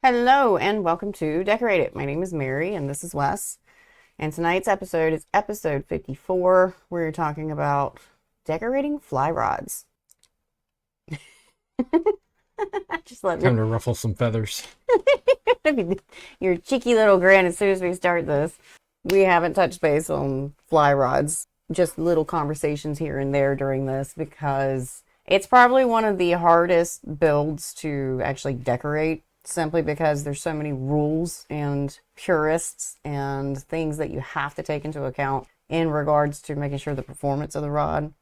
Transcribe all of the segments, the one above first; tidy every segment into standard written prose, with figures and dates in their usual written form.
Hello and welcome to Decorative. My name is Mary and this is Wes. And tonight's episode is episode 54. We're talking about decorating fly rods. Just let Time to ruffle some feathers. Your cheeky little grin as soon as we start this. We haven't touched base on fly rods. Just little conversations here and there during this because it's probably one of the hardest builds to actually decorate. Simply because there's so many rules and purists and things that you have to take into account in regards to making sure the performance of the rod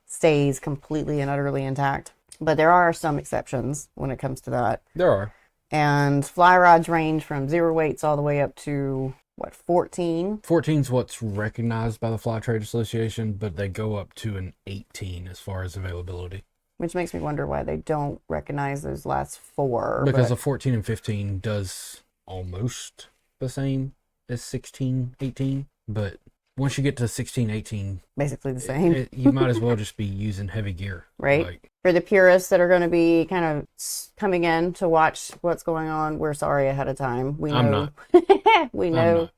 stays completely and utterly intact. But there are some exceptions when it comes to that. There are. And fly rods range from 0 weights all the way up to, 14? 14 is what's recognized by the Fly Trade Association, but they go up to an 18 as far as availability. Which makes me wonder why they don't recognize those last 4. Because a 14 and 15 does almost the same as 16, 18. But once you get to 16, 18... basically the same. You might as well just be using heavy gear. Right? For the purists that are going to be kind of coming in to watch what's going on, we're sorry ahead of time. We know. I'm not. We know.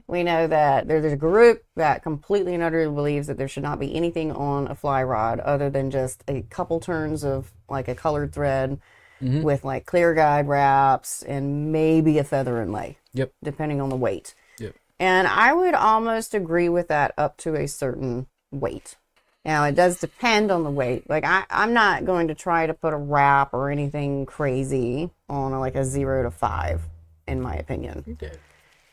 We know that there's a group that completely and utterly believes that there should not be anything on a fly rod other than just a couple turns of like a colored thread with like clear guide wraps and maybe a feather inlay. Yep. Depending on the weight. Yep. And I would almost agree with that up to a certain weight. Now, it does depend on the weight. Like, I'm not going to try to put a wrap or anything crazy on like a 0 to 5, in my opinion. Okay.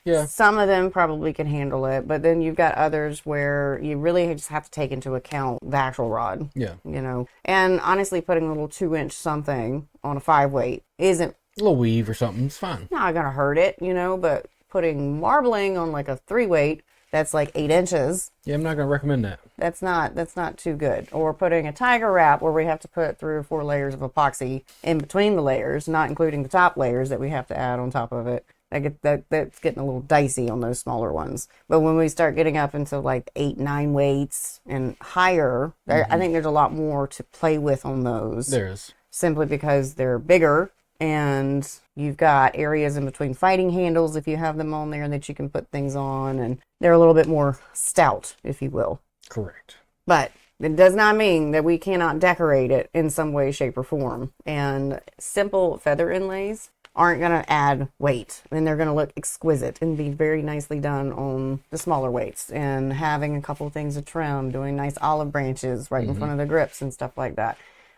Yeah. Some of them probably can handle it, but then you've got others where you really just have to take into account the actual rod. Yeah. You know, and honestly, putting a little 2-inch something on a 5 weight isn't A little weave or something, it's fine. not going to hurt it, you know, but putting marbling on like a 3 weight that's like 8 inches. Yeah, I'm not going to recommend that. That's not too good. Or putting a tiger wrap where we have to put 3 or 4 layers of epoxy in between the layers, not including the top layers that we have to add on top of it. That's getting a little dicey on those smaller ones. But when we start getting up into like 8, 9 weights and higher, I think there's a lot more to play with on those. There is. Simply because they're bigger and you've got areas in between fighting handles if you have them on there that you can put things on, and they're a little bit more stout, if you will. Correct. But it does not mean that we cannot decorate it in some way, shape, or form. And simple feather inlays aren't going to add weight, and they're going to look exquisite and be very nicely done on the smaller weights. And having a couple of things to trim, doing nice olive branches right in front of the grips and stuff like that.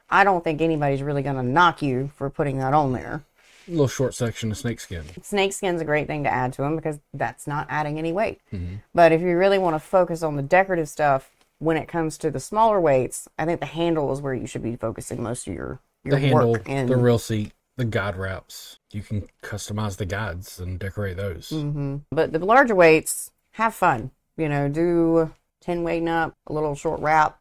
I don't think anybody's really going to knock you for putting that on there. A little short section of snakeskin. Snakeskin's a great thing to add to them because that's not adding any weight. But if you really want to focus on the decorative stuff when it comes to the smaller weights, I think the handle is where you should be focusing most of your The handle, work. And the reel seat, the guide wraps. You can customize the guides and decorate those. But the larger weights, have fun. You know, do 10 weight and up, a little short wrap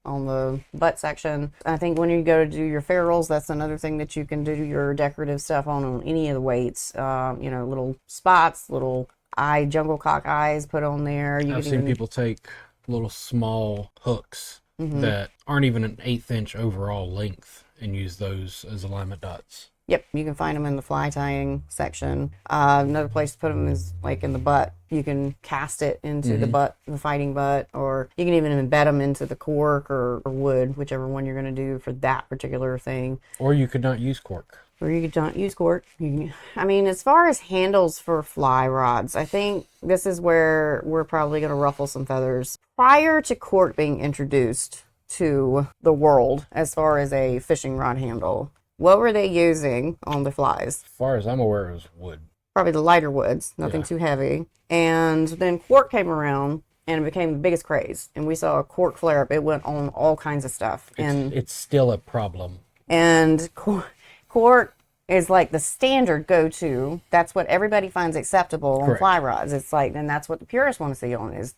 on the butt section. I think when you go to do your ferrules, that's another thing that you can do your decorative stuff on any of the weights. You know, little spots, little jungle cock eyes put on there. I've seen people take little small hooks that aren't even an 1/8 inch overall length and use those as alignment dots. Yep, you can find them in the fly tying section. Another place to put them is like in the butt. You can cast it into the butt, the fighting butt, or you can even embed them into the cork or wood, whichever one you're going to do for that particular thing. Or you could not use cork. Or you could not use cork. I mean, as far as handles for fly rods, I think this is where we're probably going to ruffle some feathers. Prior to cork being introduced to the world as far as a fishing rod handle, what were they using on the flies? As far as I'm aware, it was wood. Probably the lighter woods, nothing too heavy. And then cork came around and it became the biggest craze. And we saw a cork flare up. It went on all kinds of stuff. It's still a problem. And cork is like the standard go-to. That's what everybody finds acceptable on Correct. fly rods. It's like, and that's what the purists want to see on is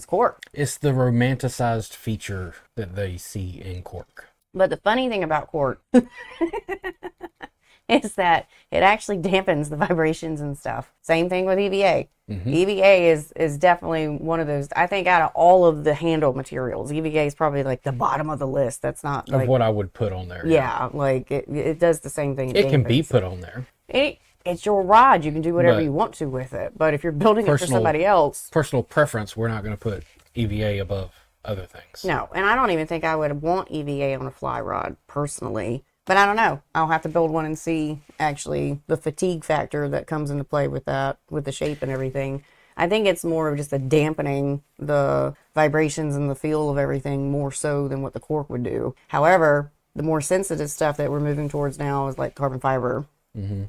cork. It's the romanticized feature that they see in cork. But the funny thing about cork is that it actually dampens the vibrations and stuff. Same thing with EVA. EVA is definitely one of those. I think out of all of the handle materials, EVA is probably like the bottom of the list. That's not Of what I would put on there. Yeah, like it does the same thing. It can be put on there. It's your rod. You can do whatever But you want to with it. But if you're building it for somebody else, personal preference, we're not going to put EVA above other things. no. And I don't even think I would want EVA on a fly rod personally. But I don't know. I'll have to build one and see actually the fatigue factor that comes into play with that, with the shape and everything. I think it's more of just a dampening the vibrations and the feel of everything more so than what the cork would do. However, the more sensitive stuff that we're moving towards now is like carbon fiber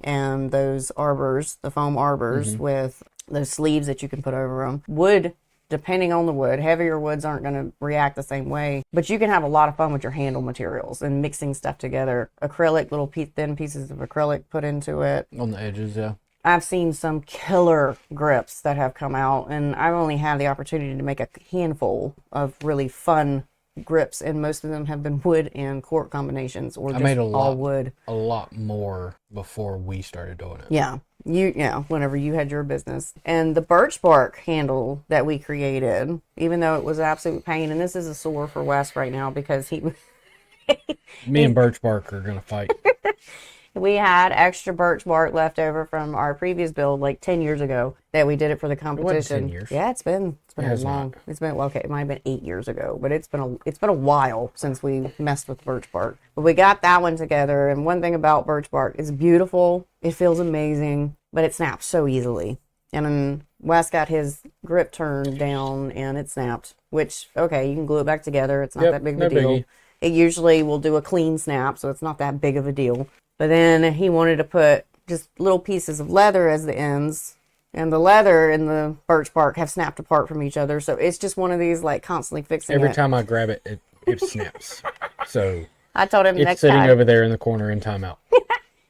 and those arbors, the foam arbors with those sleeves that you can put over them. Wood, depending on the wood, heavier woods aren't going to react the same way, but you can have a lot of fun with your handle materials and mixing stuff together. Acrylic, little thin pieces of acrylic put into it. On the edges, yeah. I've seen some killer grips that have come out, and I've only had the opportunity to make a handful of really fun grips, and most of them have been wood and cork combinations, or just all wood. A lot more before we started doing it. Yeah. Whenever you had your business. And the birch bark handle that we created, even though it was an absolute pain, and this is a sore for Wes right now because Me and birch bark are going to fight. we had extra birch bark left over from our previous build like 10 years ago that we did it for the competition. wasn't 10 years. Yeah, it's been a long. It's been okay. It might have been 8 years ago, but it's been a while since we messed with birch bark. But we got that one together, and one thing about birch bark, it's beautiful. It feels amazing, but it snaps so easily. And then Wes got his grip turned down, and it snapped. Which okay, you can glue it back together. It's not that big of a deal. Biggie. It usually will do a clean snap, so it's not that big of a deal. But then he wanted to put just little pieces of leather as the ends, and the leather and the birch bark have snapped apart from each other. So it's just one of these like constantly fixing Every it. time I grab it, it snaps. So I told him it's sitting over there in the corner in timeout.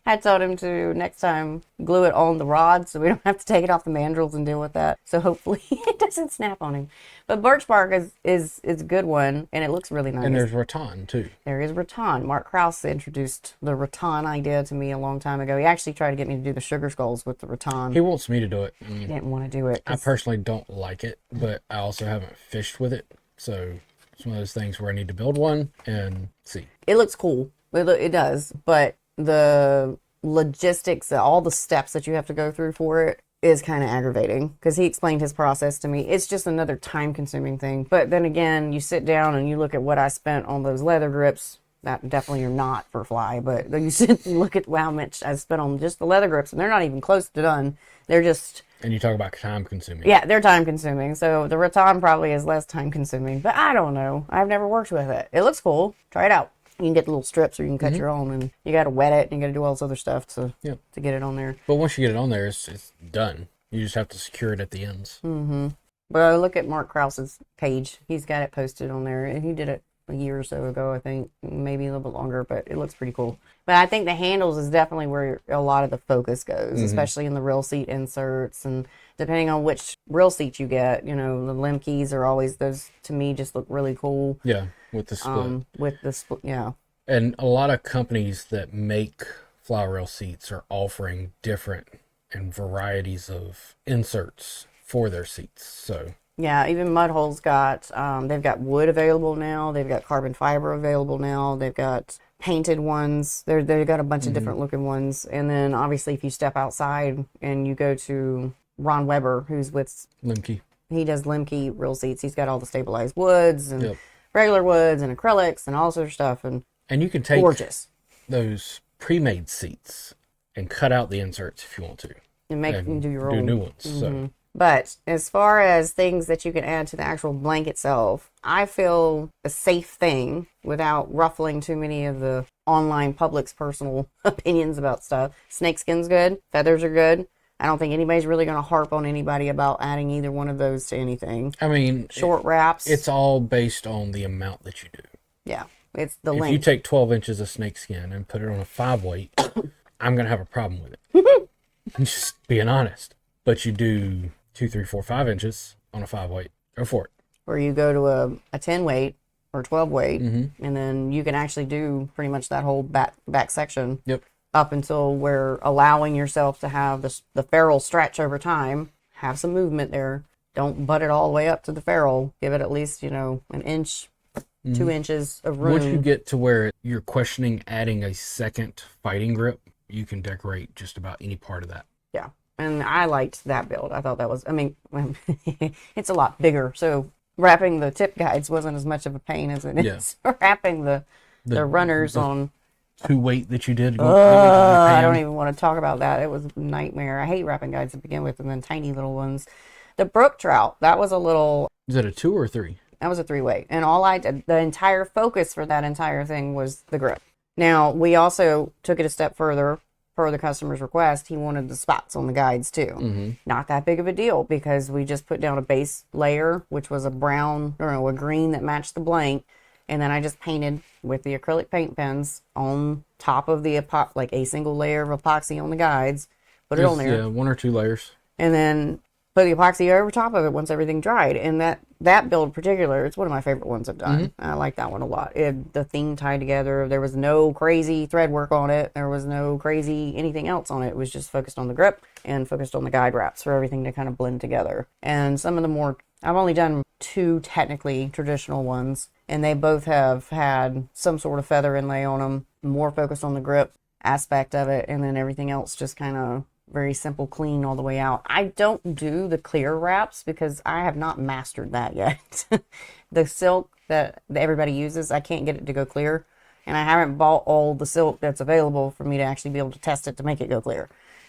I told him to next time glue it on the rod so we don't have to take it off the mandrels and deal with that. So hopefully it doesn't snap on him. But birch bark is a good one, and it looks really nice. And there's rattan too. There is rattan. Mark Krause introduced the rattan idea to me a long time ago. He actually tried to get me to do the sugar skulls with the rattan. He wants me to do it. He didn't want to do it. I personally don't like it, but I also haven't fished with it. So it's one of those things where I need to build one and see. It looks cool. It does. But the logistics, all the steps that you have to go through for it is kind of aggravating because he explained his process to me. It's just another time consuming thing. But then again, you sit down and you look at what I spent on those leather grips. That definitely are not for fly, but you sit and look at how much I spent on just the leather grips, and they're not even close to done. They're just... And you talk about time consuming. Yeah, they're time consuming. So the rattan probably is less time consuming, but I don't know. I've never worked with it. It looks cool. Try it out. You can get the little strips, or you can cut your own, and you got to wet it, and you got to do all this other stuff to get it on there. But once you get it on there, it's done. You just have to secure it at the ends. But look at Mark Krause's page. He's got it posted on there, and he did it a year or so ago, I think, maybe a little bit longer, but it looks pretty cool. But I think the handles is definitely where a lot of the focus goes, especially in the real seat inserts, and depending on which real seat you get, the Lemke's are always, those to me just look really cool. Yeah, with the split. Yeah. And a lot of companies that make fly rail seats are offering different and varieties of inserts for their seats. So yeah, even Mudhole's got, they've got wood available now. They've got carbon fiber available now. They've got painted ones. They've got a bunch of different looking ones. And then obviously if you step outside and you go to Ron Weber, who's with Lemke. He does Lemke real seats. He's got all the stabilized woods and regular woods and acrylics and all sorts of stuff. And you can take gorgeous. Those pre-made seats and cut out the inserts if you want to. And do your own. Do new ones. So. But as far as things that you can add to the actual blanket itself, I feel a safe thing without ruffling too many of the online public's personal opinions about stuff. Snakeskin's good. Feathers are good. I don't think anybody's really going to harp on anybody about adding either one of those to anything. I mean, Short wraps. It's all based on the amount that you do. Yeah, it's the If length. you take 12 inches of snakeskin and put it on a 5 weight, I'm going to have a problem with it. I'm just being honest. But you do 2, 3, 4, 5 inches on a 5 weight. Go for it. Or you go to a 10 weight or 12 weight, and then you can actually do pretty much that whole back section. Yep. Up until we're allowing yourself to have the ferrule stretch over time, have some movement there. Don't butt it all the way up to the ferrule. Give it at least, an inch, 2 inches of room. Once you get to where you're questioning adding a second fighting grip, you can decorate just about any part of that. Yeah. And I liked that build. I thought that was, it's a lot bigger. So wrapping the tip guides wasn't as much of a pain as it is wrapping the runners on 2 weight that you did. I don't even want to talk about that. It was a nightmare. I hate wrapping guides to begin with, and then tiny little ones. The brook trout, that was a little... Is that a 2 or a 3? That was a 3-way. And all I did, the entire focus for that entire thing was the grip. Now, we also took it a step further. Per the customer's request, he wanted the spots on the guides too. Not that big of a deal because we just put down a base layer, which was a green that matched the blank. And then I just painted with the acrylic paint pens on top of the a single layer of epoxy on the guides. Put it on there. Yeah, 1 or 2 layers. And then put the epoxy over top of it once everything dried. And that build in particular, it's one of my favorite ones I've done. I like that one a lot. The theme tied together. There was no crazy thread work on it. There was no crazy anything else on it. It was just focused on the grip and focused on the guide wraps for everything to kind of blend together. And some of the more, I've only done 2 technically traditional ones, and they both have had some sort of feather inlay on them, more focused on the grip aspect of it, and then everything else just kind of very simple, clean all the way out. I don't do the clear wraps because I have not mastered that yet. The silk that everybody uses, I can't get it to go clear, and I haven't bought all the silk that's available for me to actually be able to test it to make it go clear.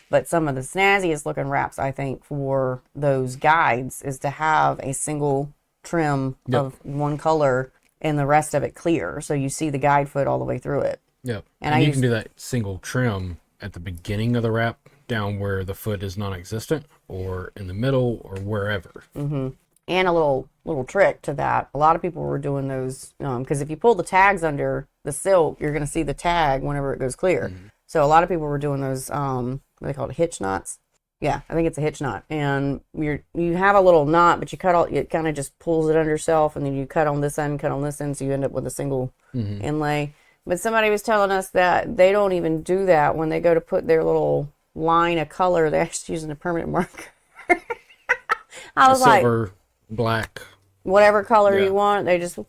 But some of the snazziest looking wraps, I think, for those guides is to have a single trim of one color and the rest of it clear, so you see the guide foot all the way through it. Yep. And you can do that single trim at the beginning of the wrap down where the foot is non-existent, or in the middle, or wherever. And a little trick to that. A lot of people were doing those because if you pull the tags under the silk, you're going to see the tag whenever it goes clear. So a lot of people were doing those, what they call it, hitch knots. Yeah, I think it's a hitch knot. And you have a little knot, but it kind of just pulls it under yourself, and then you cut on this end, so you end up with a single inlay. But somebody was telling us that they don't even do that when they go to put their little line of color. They're actually using a permanent marker. I was silver, black, whatever color you want, they just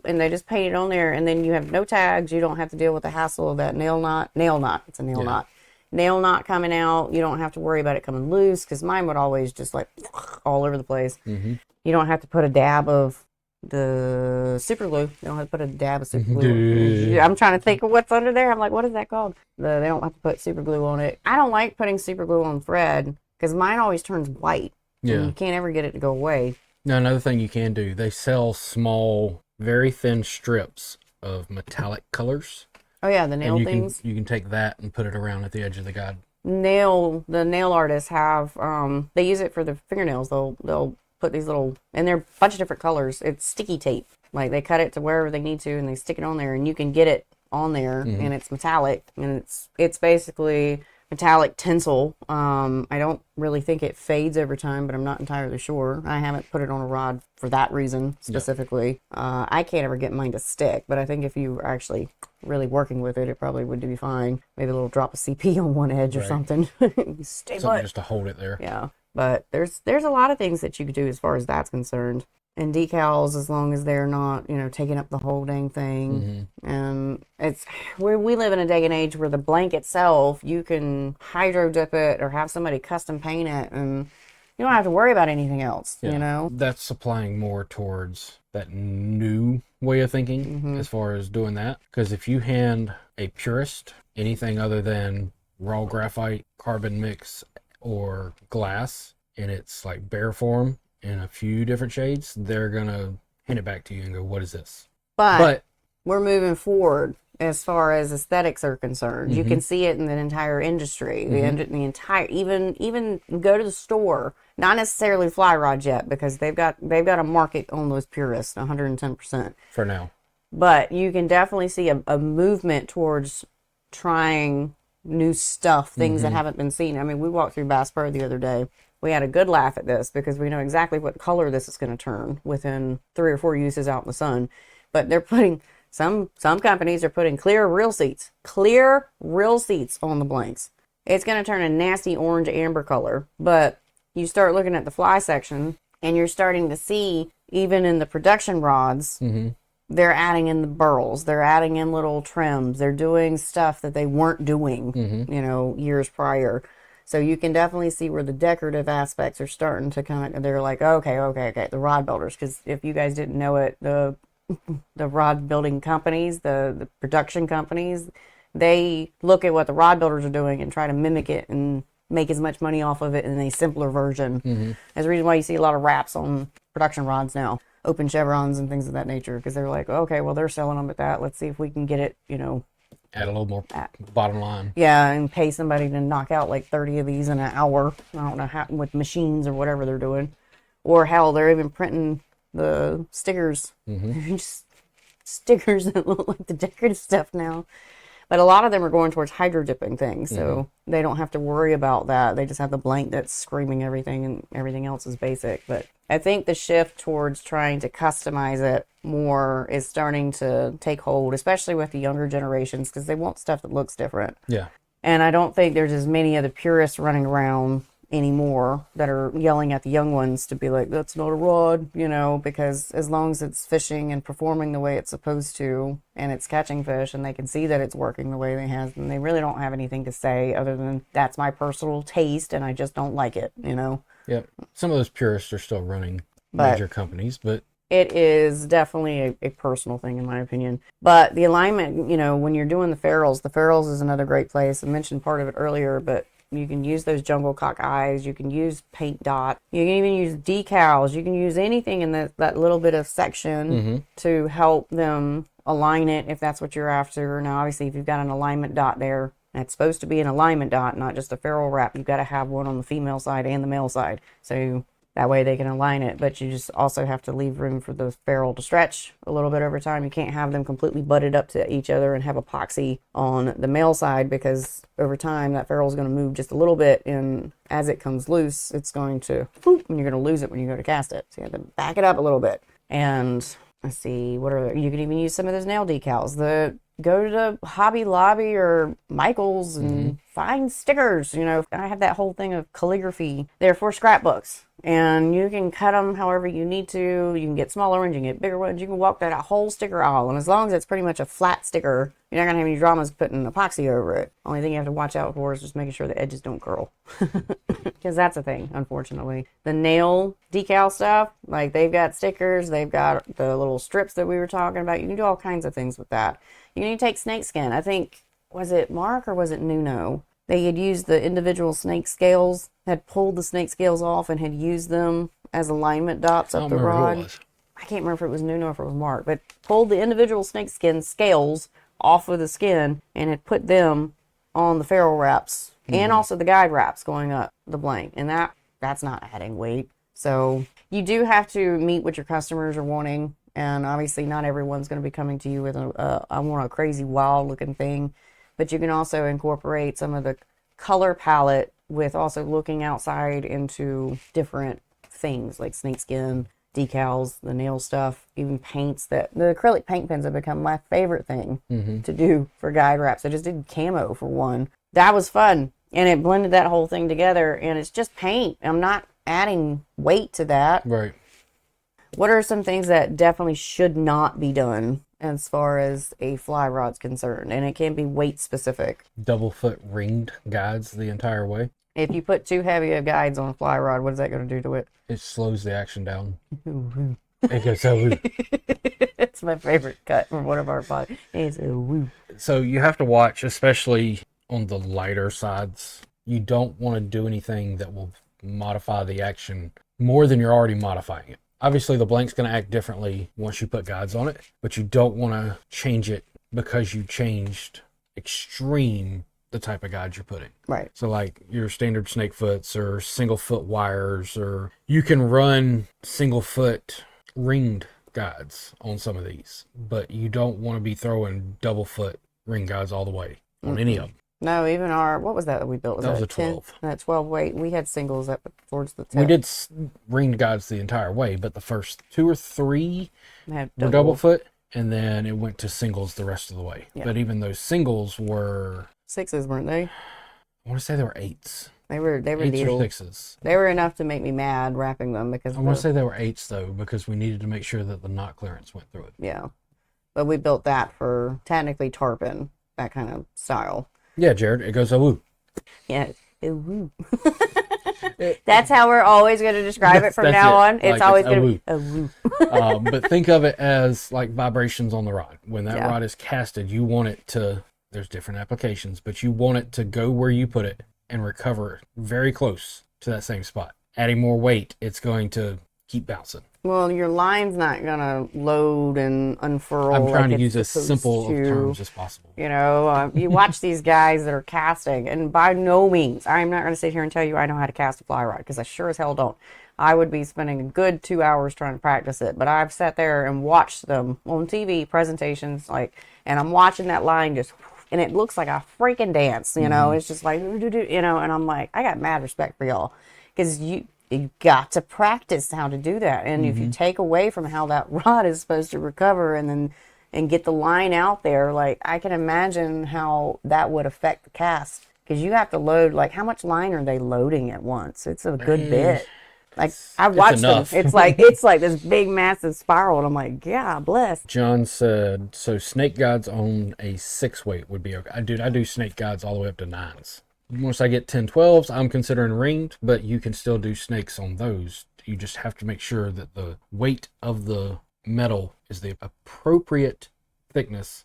and they just paint it on there, and then you have no tags. You don't have to deal with the hassle of that nail knot. It's a nail knot. Nail knot coming out. You don't have to worry about it coming loose, because mine would always just all over the place. You don't have to put a dab of the super glue. You don't have to put a dab of super glue. I'm trying to think of what's under there. I'm like, what is that called? They don't have to put super glue on it. I don't like putting super glue on thread because mine always turns white. Yeah. You can't ever get it to go away. Now, another thing you can do, they sell small, very thin strips of metallic colors. Oh, yeah, the nail things. You can take that and put it around at the edge of the guide. The nail artists have, they use it for the fingernails. They'll put these little, and they're a bunch of different colors. It's sticky tape. Like, they cut it to wherever they need to, and they stick it on there, and you can get it on there, and it's metallic, and it's basically metallic tinsel. I don't really think it fades over time, but I'm not entirely sure. I haven't put it on a rod for that reason specifically. I can't ever get mine to stick, but I think if you were actually really working with it, it probably would be fine. Maybe a little drop of CP on one edge or something. Stay something just to hold it there. Yeah, but there's a lot of things that you could do as far as that's concerned. And decals, as long as they're not, taking up the whole dang thing. And it's where we live in a day and age where the blank itself, you can hydro dip it or have somebody custom paint it, and you don't have to worry about anything else, That's supplying more towards that new way of thinking as far as doing that. Because if you hand a purist anything other than raw graphite, carbon mix, or glass, and it's like bare form, in a few different shades, they're gonna hand it back to you and go, what is this? But we're moving forward as far as aesthetics are concerned. You can see it in the entire industry, the entire, even go to the store, not necessarily fly rods yet, because they've got a market on those purists, 110%. For now. But you can definitely see a movement towards trying new stuff, things that haven't been seen. I mean, we walked through Bass Pro the other day. We had a good laugh at this because we know exactly what color this is going to turn within 3 or 4 uses out in the sun. But they're putting, some companies are putting clear real seats on the blanks. It's going to turn a nasty orange amber color. But you start looking at the fly section and you're starting to see, even in the production rods, they're adding in the burls. They're adding in little trims. They're doing stuff that they weren't doing, years prior. So you can definitely see where the decorative aspects are starting to kind of, they're like, okay, the rod builders. Because if you guys didn't know it, the rod building companies, the production companies, they look at what the rod builders are doing and try to mimic it and make as much money off of it in a simpler version. That's the reason why you see a lot of wraps on production rods now. Open chevrons and things of that nature, because they're like, okay, well, they're selling them at that. Let's see if we can get it, add a little more bottom line. Yeah, and pay somebody to knock out like 30 of these in an hour. I don't know how, with machines or whatever they're doing. Or hell, they're even printing the stickers. Just stickers that look like the decorative stuff now. But a lot of them are going towards hydro dipping things, so they don't have to worry about that. They just have the blank that's screaming everything, and everything else is basic. But I think the shift towards trying to customize it more is starting to take hold, especially with the younger generations, because they want stuff that looks different. Yeah. And I don't think there's as many of the purists running around anymore that are yelling at the young ones to be like, that's not a rod, because as long as it's fishing and performing the way it's supposed to, and it's catching fish, and they can see that it's working the way they have, then they really don't have anything to say other than that's my personal taste and I just don't like it, Yeah. Some of those purists are still running major companies, but it is definitely a personal thing in my opinion. But the alignment, when you're doing the ferrules is another great place. I mentioned part of it earlier, but you can use those jungle cock eyes. You can use paint dot. You can even use decals. You can use anything in that little bit of section to help them align it if that's what you're after. Now, obviously, if you've got an alignment dot there, and it's supposed to be an alignment dot, not just a ferrule wrap, you've got to have one on the female side and the male side. So that way they can align it, but you just also have to leave room for the ferrule to stretch a little bit over time. You can't have them completely butted up to each other and have epoxy on the male side, because over time that ferrule is going to move just a little bit, and as it comes loose, it's going to whoop, and you're going to lose it when you go to cast it. So you have to back it up a little bit. And let's see, you can even use some of those nail decals. Go to Hobby Lobby or Michael's and find stickers. I have that whole thing of calligraphy there for scrapbooks, and you can cut them however you need to. You can get smaller ones, you can get bigger ones. You can walk that whole sticker aisle, and as long as it's pretty much a flat sticker, you're not gonna have any dramas putting epoxy over it. Only thing you have to watch out for is just making sure the edges don't curl, because that's a thing, unfortunately. The nail decal stuff, like they've got stickers, they've got the little strips that we were talking about. You can do all kinds of things with that. You need to take snakeskin. I think, was it Mark or was it Nuno? They had used the individual snake scales, had pulled the snake scales off and had used them as alignment dots up the rod. I can't remember if it was Nuno or if it was Mark, but pulled the individual snakeskin scales off of the skin and had put them on the ferrule wraps and also the guide wraps going up the blank. And that's not adding weight. So you do have to meet what your customers are wanting. And obviously not everyone's going to be coming to you with I want a crazy wild looking thing. But you can also incorporate some of the color palette with also looking outside into different things like snakeskin, decals, the nail stuff, even paints. The acrylic paint pens have become my favorite thing to do for guide wraps. I just did camo for one. That was fun. And it blended that whole thing together. And it's just paint. I'm not adding weight to that. Right. What are some things that definitely should not be done as far as a fly rod's concerned? And it can be weight specific. Double foot ringed guides the entire way. If you put too heavy of guides on a fly rod, what is that going to do to it? It slows the action down. It goes so woo. It's my favorite cut from one of our podcasts. It's a woo. So you have to watch, especially on the lighter sides. You don't want to do anything that will modify the action more than you're already modifying it. Obviously, the blank's going to act differently once you put guides on it, but you don't want to change it because you changed extreme the type of guides you're putting. Right. So like your standard snake foots or single foot wires, or you can run single foot ringed guides on some of these, but you don't want to be throwing double foot ring guides all the way on any of them. No, even what was that we built? That was a 10? 12. That 12 weight. We had singles up towards the tip. We did ringed guides the entire way, but the first 2 or 3 Had were double foot, and then it went to singles the rest of the way. Yeah. But even those singles were, 6s, weren't they? I want to say they were 8s. They were 8s or needle. 6s. They were enough to make me mad wrapping them because I want to say they were 8s though, because we needed to make sure that the knot clearance went through it. yeah. But we built that for technically tarpon, that kind of style. Yeah, Jared, it goes a woo. Yeah. Ooh. That's how we're always going to describe it from now on. It's Like, always it's going to be a woo. But think of it as like vibrations on the rod. When that Yeah. rod is casted, you want it to, there's different applications, but you want it to go where you put it and recover very close to that same spot. Adding more weight, it's going to keep bouncing. Well, your line's not going to load and unfurl. I'm trying like to it's use as supposed simple of to. terms as possible. You know, you watch these guys that are casting, and by no means, I'm not going to sit here and tell you I know how to cast a fly rod, because I sure as hell don't. I would be spending a good 2 hours trying to practice it, but I've sat there and watched them on TV presentations, and I'm watching that line just, and it looks like a freaking dance, you know, it's just like, you know, and I'm like, I got mad respect for y'all, because you got to practice how to do that, and if you take away from how that rod is supposed to recover and get the line out there, like, I can imagine how that would affect the cast, because you have to load, like, how much line are they loading at once? It's a good bit. Like, I watched them. enough. It's like this big massive spiral, and I'm like, yeah, bless. John said, so snake guides on a 6 weight would be okay. Dude, I do snake guides all the way up to 9s. Once I get 10, 12s, I'm considering ringed, but you can still do snakes on those. You just have to make sure that the weight of the metal is the appropriate thickness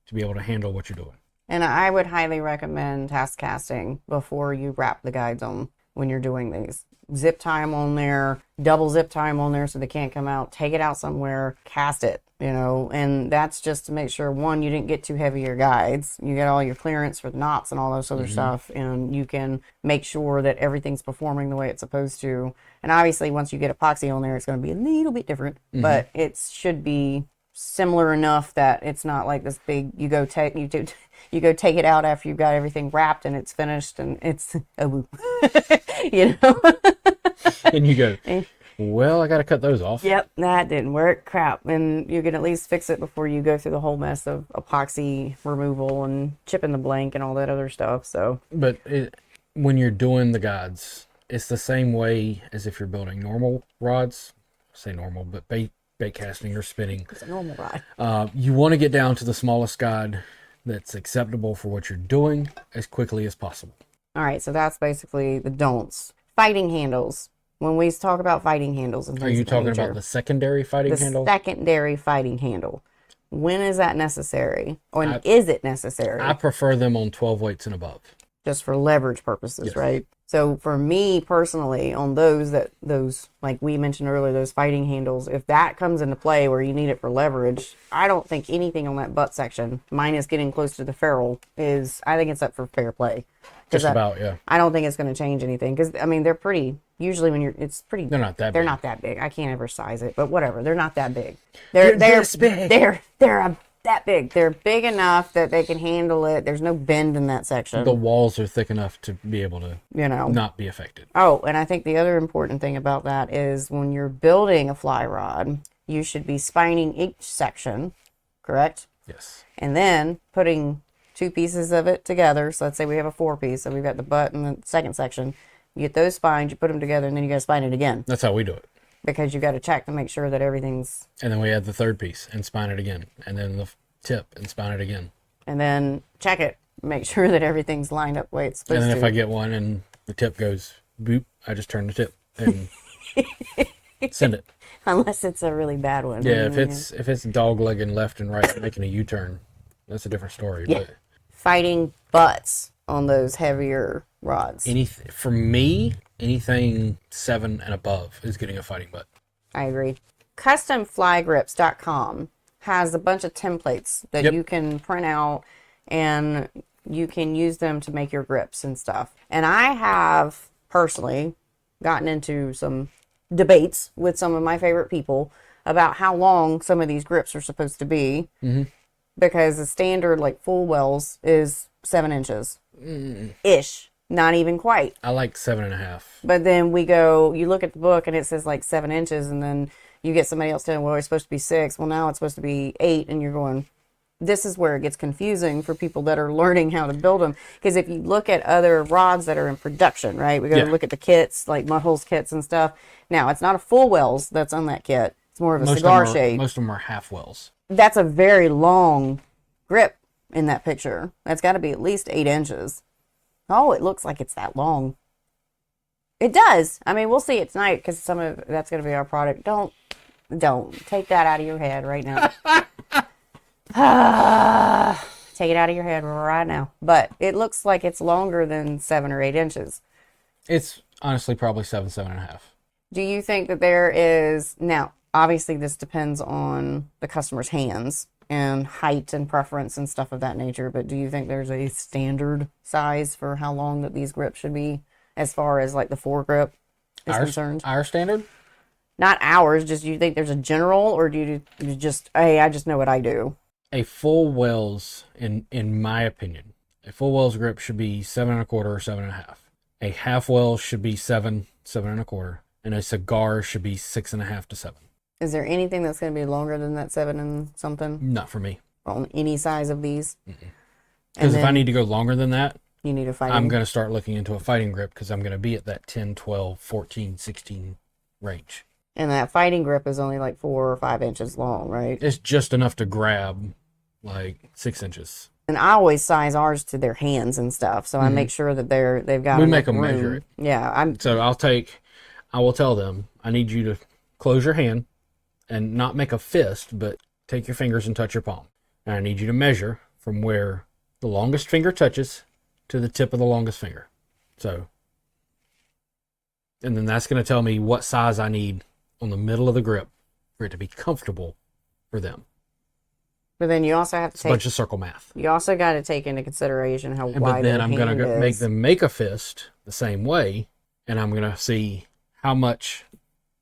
to be able to handle what you're doing. And I would highly recommend task casting before you wrap the guides on when you're doing these. Zip tie them on there, double zip tie them on there so they can't come out. Take it out somewhere, cast it, you know, and that's just to make sure, one, you didn't get too heavy your guides. You get all your clearance for the knots and all those other stuff, and you can make sure that everything's performing the way it's supposed to. And obviously, once you get epoxy on there, it's going to be a little bit different, but it should be similar enough that it's not like this big, you go take it out after you've got everything wrapped and it's finished and it's a whoop. You know. And you go, well, I got to cut those off. Yep, that didn't work. Crap. And you can at least fix it before you go through the whole mess of epoxy removal and chipping the blank and all that other stuff. So, But when you're doing the guides, it's the same way as if you're building normal rods. Say normal, but bait casting or spinning. it's a normal rod. You want to get down to the smallest guide that's acceptable for what you're doing as quickly as possible. All right, so that's basically the don'ts. Fighting handles. When we talk about fighting handles, and Are you things of talking nature, about the secondary fighting handle? secondary fighting handle. When is that necessary? Or is it necessary? I prefer them on 12 weights and above. Just for leverage purposes, Yes. right? So for me personally, on those like we mentioned earlier, those fighting handles, if that comes into play where you need it for leverage, I don't think anything on that butt section, minus getting close to the ferrule, I think it's up for fair play. Just about, yeah. I don't think it's going to change anything, because I mean they're pretty. Usually when They're not that they're big. not that big. I can't ever size it, but whatever. They're not that big. They're this big. They're that big. They're big enough that they can handle it. There's no bend in that section. The walls are thick enough to be able to not be affected. Oh, and I think the other important thing about that is when you're building a fly rod, you should be spining each section, correct? Yes. And then putting 2 pieces of it together. So let's say we have a 4-piece, so we've got the butt and the second section. You get those spines, you put them together, and then you got to spine it again. That's how we do it. Because you got to check to make sure that everything's... And then we add the 3rd piece and spine it again. And then the tip and spine it again. And then check it. Make sure that everything's lined up the way it's supposed And to. then if I get one and the tip goes boop, I just turn the tip and send it. Unless it's a really bad one. Yeah, if it's dog legging left and right making a U-turn, that's a different story. Yeah. But Fighting butts on those heavier rods. for me, anything 7 and above is getting a fighting butt. I agree. Customflygrips.com has a bunch of templates that Yep. you can print out, and you can use them to make your grips and stuff. And I have personally gotten into some debates with some of my favorite people about how long some of these grips are supposed to be, because the standard like full wells is 7 inches ish, not even quite. I like 7.5. But then you look at the book and it says like 7 inches, and then you get somebody else telling, well, it's supposed to be 6. Well, now it's supposed to be 8, and you're going, this is where it gets confusing for people that are learning how to build them. Because if you look at other rods that are in production, right, we got to look at the kits, like Mudholes kits and stuff. Now, it's not a full wells that's on that kit. It's more of a cigar shape. Most of them are half wells. That's a very long grip in that picture. That's got to be at least 8 inches. Oh, it looks like it's that long. It does. I mean, we'll see it tonight because some of that's going to be our product. Don't take that out of your head right now. Take it out of your head right now. But it looks like it's longer than 7 or 8 inches. It's honestly probably 7.5. Do you think that there is, now, obviously this depends on the customer's hands and height and preference and stuff of that nature, but do you think there's a standard size for how long that these grips should be as far as like the foregrip is concerned? Our standard? Not ours, just do you think there's a general, or do you just, hey, I just know what I do? A full wells, in my opinion, a full wells grip should be 7.25 or 7.5. A half wells should be 7.25, and a cigar should be 6.5 to 7. Is there anything that's going to be longer than that 7 and something Not for me. on any size of these? Because if I need to go longer than that, you need a fighting. I'm going to start looking into a fighting grip, because I'm going to be at that 10, 12, 14, 16 range. And that fighting grip is only like 4 or 5 inches long, right? It's just enough to grab like 6 inches. And I always size ours to their hands and stuff, so I make sure that they've got. We enough make them room. measure it. Yeah, So I will tell them, I need you to close your hand and not make a fist, but take your fingers and touch your palm. And I need you to measure from where the longest finger touches to the tip of the longest finger. So, and then that's going to tell me what size I need on the middle of the grip for it to be comfortable for them. But then you also have to It's a bunch of circle math. You also got to take into consideration how wide. But then their I'm going hand to make is. them make a fist the same way, and I'm going to see how much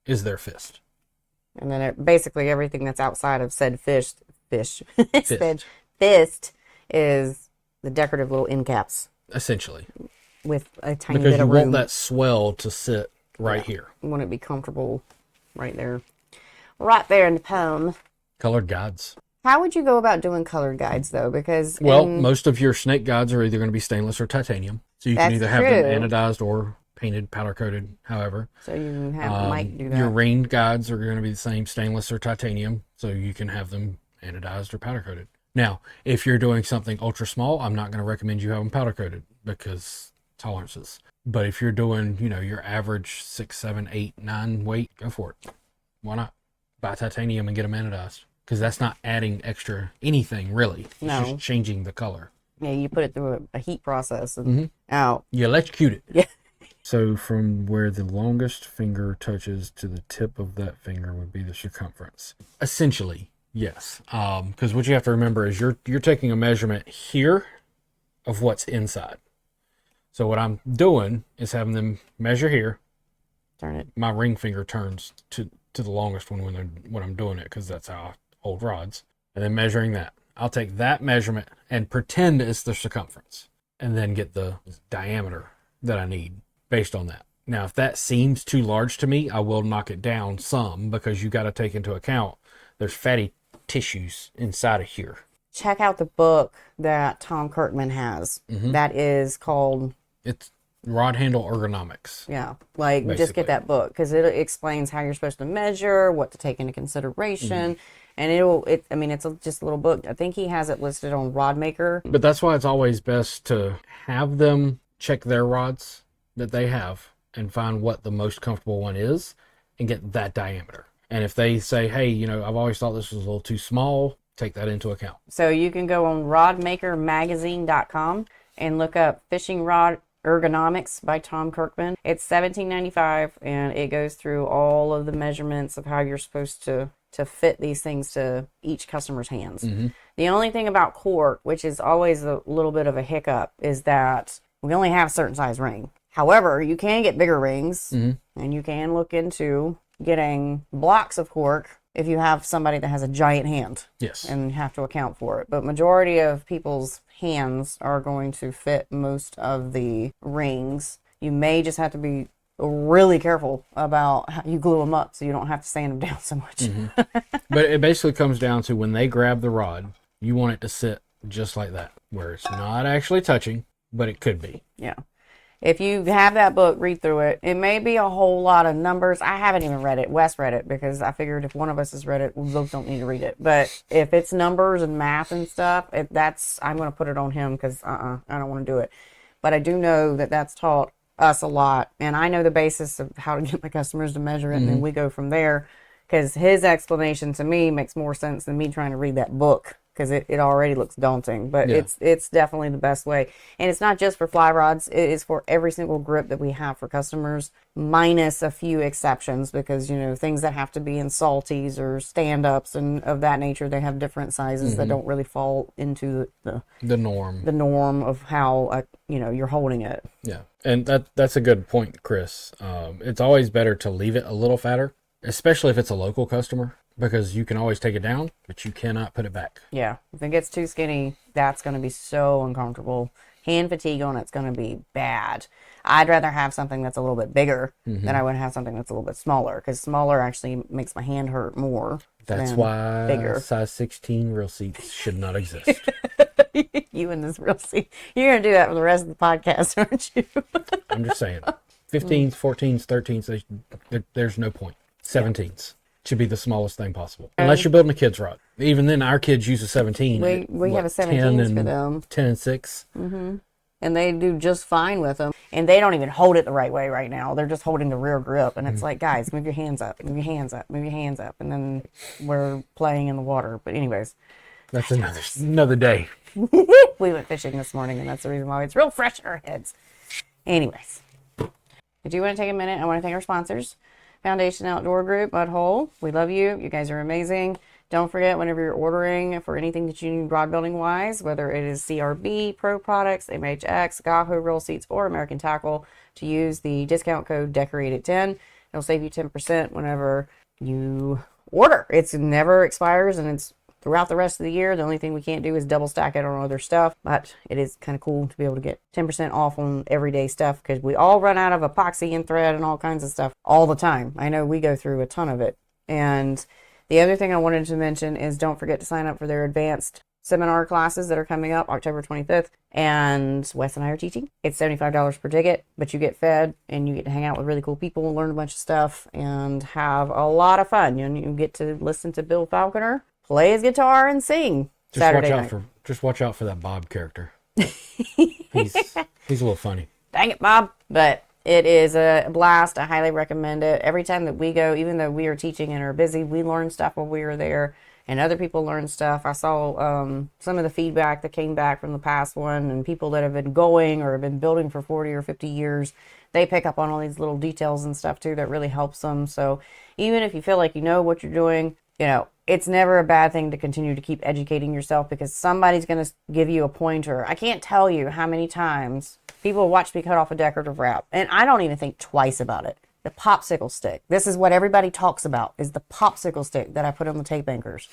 is their fist. And then basically everything that's outside of said fist is the decorative little end caps Essentially. with a tiny Because bit you of room. want that swell to sit right here. You want it to be comfortable right there. Right there in the palm. Colored guides. How would you go about doing colored guides, though? Because Most of your snake guides are either going to be stainless or titanium. So you can That's either have them true. anodized or painted, powder coated, however. so you can have Mike do that. Your ring guides are going to be the same, stainless or titanium. So you can have them anodized or powder coated. Now, if you're doing something ultra small, I'm not going to recommend you have them powder coated because tolerances. But if you're doing, your average 6, 7, 8, 9 weight, go for it. Why not? Buy titanium and get them anodized. Because that's not adding extra anything, really. It's just changing the color. Yeah, you put it through a heat process and out. You electrocute it. Yeah. So from where the longest finger touches to the tip of that finger would be the circumference. Essentially, yes. Because what you have to remember is you're taking a measurement here of what's inside. So what I'm doing is having them measure here. Turn it. My ring finger turns to the longest one when I'm doing it, because that's how I hold rods. And then measuring that. I'll take that measurement and pretend it's the circumference, and then get the diameter that I need based on that. Now, if that seems too large to me, I will knock it down some, because you got to take into account there's fatty tissues inside of here. Check out the book that Tom Kirkman has. That is called... It's Rod Handle Ergonomics. Yeah, like just Basically. get that book, because it explains how you're supposed to measure, what to take into consideration, and it's just a little book. I think he has it listed on Rod Maker. But that's why it's always best to have them check their rods that they have and find what the most comfortable one is and get that diameter. And if they say, hey, I've always thought this was a little too small, take that into account. So you can go on rodmakermagazine.com and look up Fishing Rod Ergonomics by Tom Kirkman. It's $17.95, and it goes through all of the measurements of how you're supposed to to fit these things to each customer's hands. The only thing about cork, which is always a little bit of a hiccup, is that we only have a certain size ring. However, you can get bigger rings, and you can look into getting blocks of cork if you have somebody that has a giant hand. Yes. And have to account for it. But majority of people's hands are going to fit most of the rings. You may just have to be really careful about how you glue them up so you don't have to sand them down so much. But it basically comes down to when they grab the rod, you want it to sit just like that, where it's not actually touching, but it could be. Yeah. If you have that book, read through it. It may be a whole lot of numbers. I haven't even read it. Wes read it because I figured if one of us has read it, we both don't need to read it. But if it's numbers and math and stuff, I'm going to put it on him because I don't want to do it. But I do know that that's taught us a lot. And I know the basis of how to get my customers to measure it. And then we go from there because his explanation to me makes more sense than me trying to read that book. Because it already looks daunting, but it's definitely the best way. And it's not just for fly rods. It is for every single grip that we have for customers, minus a few exceptions because, things that have to be in salties or stand-ups and of that nature, they have different sizes that don't really fall into the norm of how, you're holding it. Yeah, and that's a good point, Chris. It's always better to leave it a little fatter, especially if it's a local customer. Because you can always take it down, but you cannot put it back. Yeah. If it gets too skinny, that's going to be so uncomfortable. Hand fatigue on it's going to be bad. I'd rather have something that's a little bit bigger than I would have something that's a little bit smaller. Because smaller actually makes my hand hurt more. That's why bigger. Size 16 real seats should not exist. You and this real seat. You're going to do that for the rest of the podcast, aren't you? I'm just saying. 15s, 14s, 13s, there's no point. 17s. Should be the smallest thing possible. Unless you're building a kid's rod. Even then, our kids use a 17. We have a 17s for them. 10 and 6. And they do just fine with them. And they don't even hold it the right way right now. They're just holding the rear grip. And it's like, guys, move your hands up, move your hands up, move your hands up. And then we're playing in the water. But anyways. That's another day. We went fishing this morning, and that's the reason why it's real fresh in our heads. Anyways. I do want to take a minute. I want to thank our sponsors. Foundation Outdoor Group, Mudhole. We love you. You guys are amazing. Don't forget, whenever you're ordering for anything that you need rod building wise, whether it is CRB, Pro Products, MHX, Gaho Roll Seats, or American Tackle, to use the discount code Decorative10. It'll save you 10% whenever you order. It never expires, and it's throughout the rest of the year. The only thing we can't do is double stack it on other stuff, but it is kind of cool to be able to get 10% off on everyday stuff because we all run out of epoxy and thread and all kinds of stuff all the time. I know we go through a ton of it. And the other thing I wanted to mention is don't forget to sign up for their advanced seminar classes that are coming up October 25th. And Wes and I are teaching. It's $75 per ticket, but you get fed and you get to hang out with really cool people and learn a bunch of stuff and have a lot of fun. You get to listen to Bill Falconer play his guitar and sing Saturday night. Just watch out for that Bob character. He's a little funny. Dang it, Bob. But it is a blast. I highly recommend it. Every time that we go, even though we are teaching and are busy, we learn stuff while we are there. And other people learn stuff. I saw some of the feedback that came back from the past one, and people that have been going or have been building for 40 or 50 years, they pick up on all these little details and stuff too that really helps them. So even if you feel like you know what you're doing, it's never a bad thing to continue to keep educating yourself because somebody's going to give you a pointer. I can't tell you how many times people watch me cut off a decorative wrap, and I don't even think twice about it. The popsicle stick. This is what everybody talks about, is the popsicle stick that I put on the tape anchors.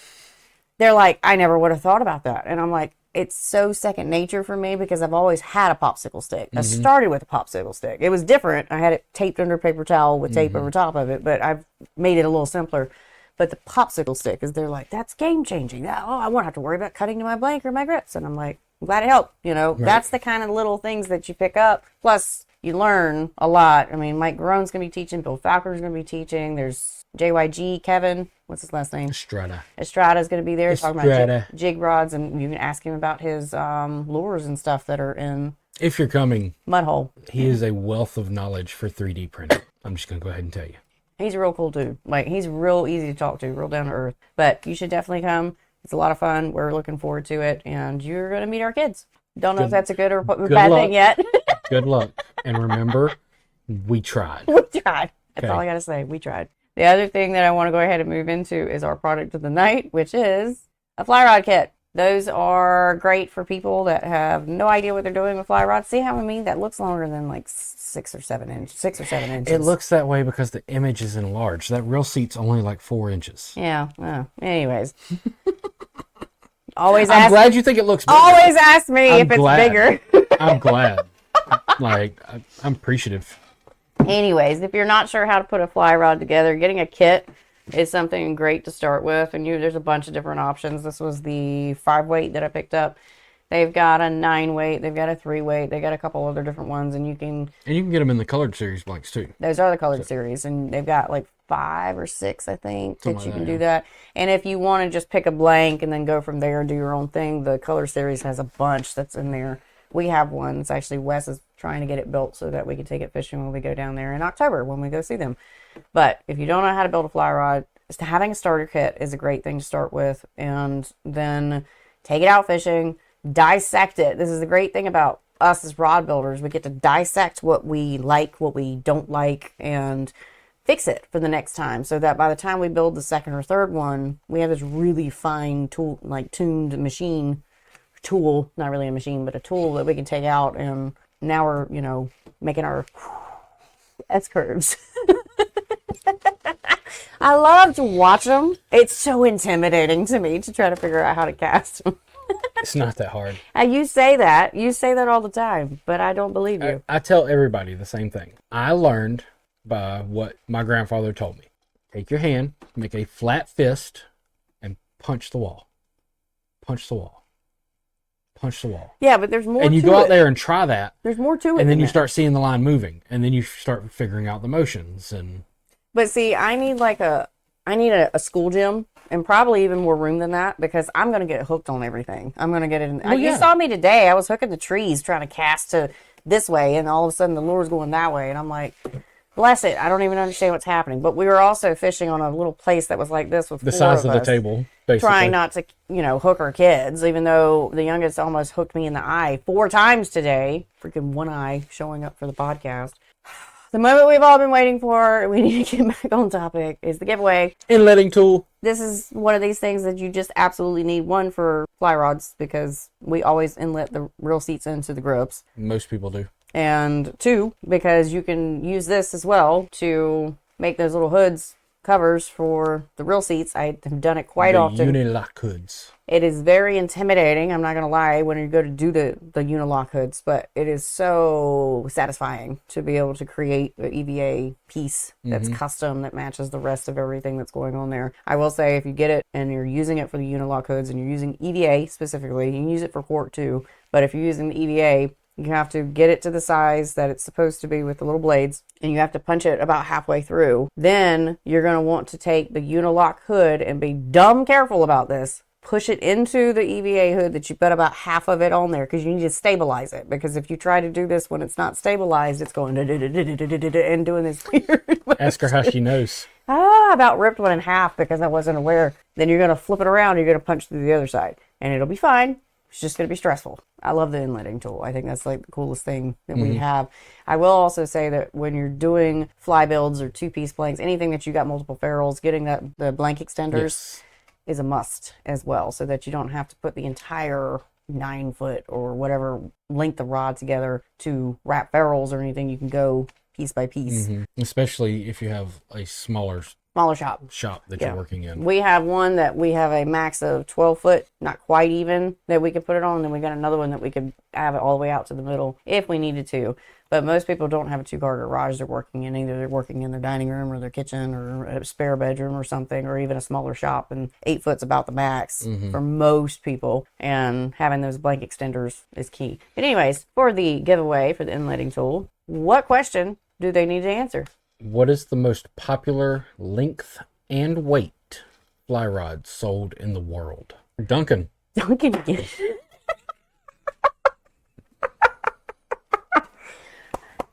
They're like, I never would have thought about that. And I'm like, it's so second nature for me because I've always had a popsicle stick. I started with a popsicle stick. It was different. I had it taped under a paper towel with tape over top of it, but I've made it a little simpler. But the popsicle stick is, they're like, that's game changing. I won't have to worry about cutting to my blank or my grips. And I'm like, I'm glad it helped. Right. That's the kind of little things that you pick up. Plus, you learn a lot. I mean, Mike Garone's going to be teaching. Bill Falconer's going to be teaching. There's JYG, Kevin. What's his last name? Estrada's going to be there talking about jig rods. And you can ask him about his lures and stuff that are in. If you're coming. Mudhole. He is a wealth of knowledge for 3D printing. I'm just going to go ahead and tell you. He's real cool too. Like, he's real easy to talk to, real down to earth. But you should definitely come. It's a lot of fun. We're looking forward to it. And you're going to meet our kids. Don't know if that's a good or bad thing yet. Good luck. And remember, we tried. We tried. That's all I got to say. We tried. The other thing that I want to go ahead and move into is our product of the night, which is a fly rod kit. Those are great for people that have no idea what they're doing with fly rods. See how I mean? That looks longer than like 6 or 7 inches. It looks that way because the image is enlarged. That real seat's only like 4 inches. Yeah. Anyways. Always I'm ask. glad you think it looks bigger. Always ask me if it's bigger. I'm glad. Like, I'm appreciative. Anyways, if you're not sure how to put a fly rod together, getting a kit is something great to start with. And there's a bunch of different options. This was the 5-weight that I picked up. They've got a 9-weight. They've got a 3-weight. They got a couple other different ones, and you can get them in the colored series blanks too. Those are the colored series, and they've got like 5 or 6, I think, that you can do that. And if you want to just pick a blank and then go from there and do your own thing, the color series has a bunch that's in there. We have one. It's actually Wes is trying to get it built so that we can take it fishing when we go down there in October when we go see them. But if you don't know how to build a fly rod, having a starter kit is a great thing to start with, and then take it out fishing, dissect it. This is the great thing about us as rod builders. We get to dissect what we like, what we don't like, and fix it for the next time, so that by the time we build the second or third one, we have this really fine tool, like tuned tool, not really a machine, but a tool that we can take out, and now we're, making our S curves. I love to watch them. It's so intimidating to me to try to figure out how to cast them. It's not that hard. You say that all the time, but I don't believe you. I tell everybody the same thing. I learned by what my grandfather told me. Take your hand, make a flat fist, and punch the wall. Punch the wall. Punch the wall. Yeah, but there's more to it. And you go out there and try that. There's more to it. And then you start seeing the line moving. And then you start figuring out the motions. But see, I need a school gym, and probably even more room than that, because I'm going to get hooked on everything. I'm going to get it in. Well, You saw me today. I was hooking the trees trying to cast to this way, and all of a sudden the lure's going that way. And I'm like, bless it. I don't even understand what's happening. But we were also fishing on a little place that was like this with the size of the table, basically. Trying not to, hook our kids, even though the youngest almost hooked me in the eye 4 times today. Freaking one eye showing up for the podcast. The moment we've all been waiting for, we need to get back on topic, is the giveaway. Inletting tool. This is one of these things that you just absolutely need. One, for fly rods, because we always inlet the reel seats into the grips. Most people do. And 2, because you can use this as well to make those little hoods covers for the reel seats. I have done it quite often. Unilock hoods. It is very intimidating, I'm not going to lie, when you go to do the unilock hoods, but it is so satisfying to be able to create an EVA piece that's custom, that matches the rest of everything that's going on there. I will say, if you get it and you're using it for the unilock hoods, and you're using EVA specifically, you can use it for cork too, but if you're using the EVA, you have to get it to the size that it's supposed to be with the little blades, and you have to punch it about halfway through. Then you're going to want to take the unilock hood and be dumb careful about this. Push it into the EVA hood that you put about half of it on there, because you need to stabilize it. Because if you try to do this when it's not stabilized, it's going and doing this weird. Ask her how she knows. I about ripped one in half because I wasn't aware. Then you're going to flip it around, you're going to punch through the other side, and it'll be fine. It's just going to be stressful. I love the inletting tool. I think that's like the coolest thing that we have. I will also say that when you're doing fly builds or 2-piece blanks, anything that you got multiple ferrules, getting the blank extenders is a must as well, so that you don't have to put the entire 9-foot or whatever length of rod together to wrap ferrules or anything. You can go piece by piece. Especially if you have a smaller shop that you're working in. We have one that we have a max of 12 foot, not quite even, that we could put it on. And then we got another one that we could have it all the way out to the middle if we needed to. But most people don't have a 2-car garage they're working in. Either they're working in their dining room or their kitchen or a spare bedroom or something, or even a smaller shop. And 8 foot's about the max for most people. And having those blank extenders is key. But anyways, for the giveaway for the inletting tool, what question do they need to answer? What is the most popular length and weight fly rod sold in the world? Duncan. Duncan again.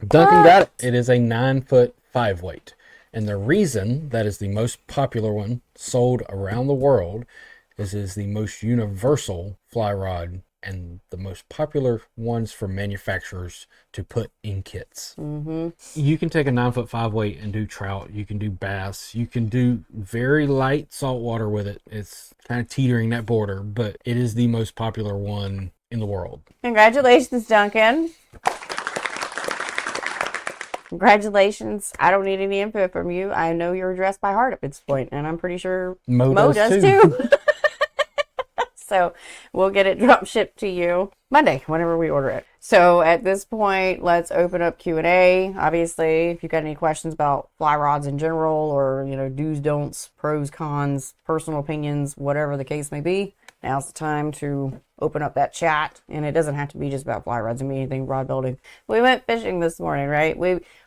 Duncan got it. It is a 9-foot 5-weight. And the reason that is the most popular one sold around the world is the most universal fly rod and the most popular ones for manufacturers to put in kits. Mm-hmm. You can take a 9'5" weight and do trout. You can do bass. You can do very light saltwater with it. It's kind of teetering that border, but it is the most popular one in the world. Congratulations, Duncan. Congratulations. I don't need any input from you. I know you're dressed by heart at this point, and I'm pretty sure Mo does too. So we'll get it drop shipped to you Monday, whenever we order it. So at this point, let's open up Q&A. Obviously, if you've got any questions about fly rods in general, or, do's, don'ts, pros, cons, personal opinions, whatever the case may be, now's the time to open up that chat. And it doesn't have to be just about fly rods. It can be anything rod building. We went fishing this morning, right?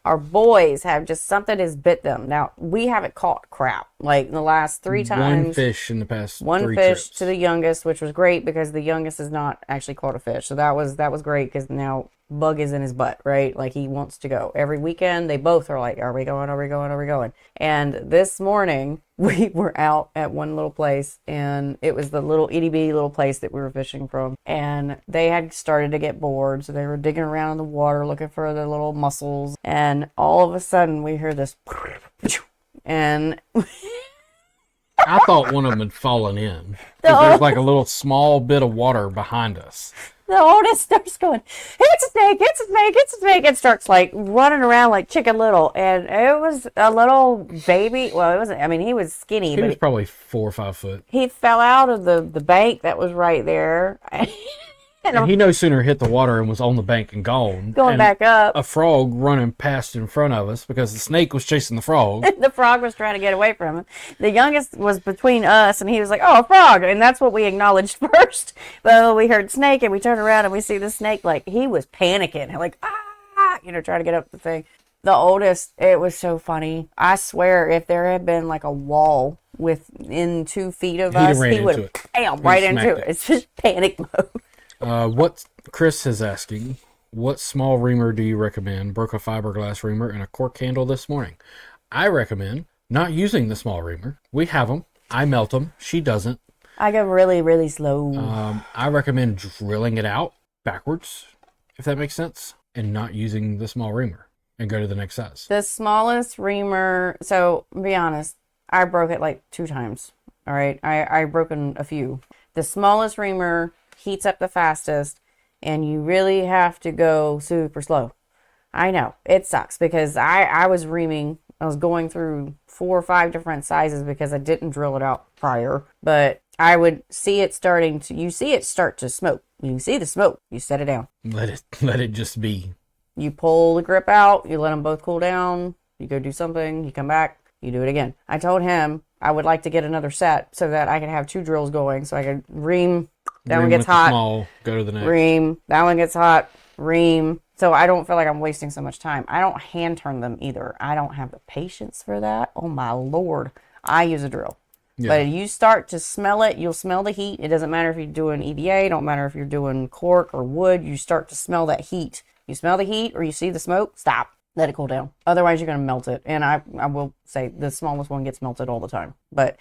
Our boys have just, something has bit them. Now, we haven't caught crap. Like in the last 3 times. One fish in the past One 3 fish trips. to the youngest, which was great because the youngest has not actually caught a fish. So that was great because now Bug is in his butt, right? Like he wants to go. Every weekend, they both are like, are we going? Are we going? Are we going? And this morning, we were out at one little place, and it was the little itty bitty little place that we were fishing from. And they had started to get bored, so they were digging around in the water looking for the little mussels. And all of a sudden, we hear this, and I thought one of them had fallen in. There's like a little small bit of water behind us. The oldest starts going, it's a snake, it's a snake, it's a snake, and starts like running around like Chicken Little. And it was a little baby. Well, it wasn't, I mean, he was skinny, He but was probably 4 or 5 foot. he fell out of the bank that was right there. And he no sooner hit the water and was on the bank and gone. Going and back up. A frog running past in front of us because the snake was chasing the frog. The frog was trying to get away from him. The youngest was between us, and he was like, oh, a frog. And that's what we acknowledged first. But we heard snake, and we turned around, and we see the snake, like, he was panicking. Like, trying to get up the thing. The oldest, it was so funny. I swear, if there had been, like, a wall within 2 feet of us, he would bam, right into it. It's just panic mode. What Chris is asking, what small reamer do you recommend? Broke a fiberglass reamer and a cork handle this morning. I recommend not using the small reamer. We have them. I melt them. She doesn't. I go really, really slow. I recommend drilling it out backwards, if that makes sense, and not using the small reamer and go to the next size. The smallest reamer, so be honest, I broke it like 2 times. All right. I broken a few. The smallest reamer heats up the fastest, and you really have to go super slow. I know it sucks because I was reaming. I was going through 4 or 5 different sizes because I didn't drill it out prior, but I would see it starting to, you see it start to smoke. You see the smoke, you set it down. Let it just be. You pull the grip out, you let them both cool down, you go do something, you come back, you do it again. I told him I would like to get another set so that I could have 2 drills going, so I could ream. That one gets hot. Small, go to the next. Ream. That one gets hot. Ream. So I don't feel like I'm wasting so much time. I don't hand turn them either. I don't have the patience for that. Oh my Lord. I use a drill. Yeah. But you start to smell it. You'll smell the heat. It doesn't matter if you're doing EVA. It don't matter if you're doing cork or wood. You start to smell that heat. You smell the heat or you see the smoke, stop. Let it cool down. Otherwise, you're going to melt it. And I will say the smallest one gets melted all the time. But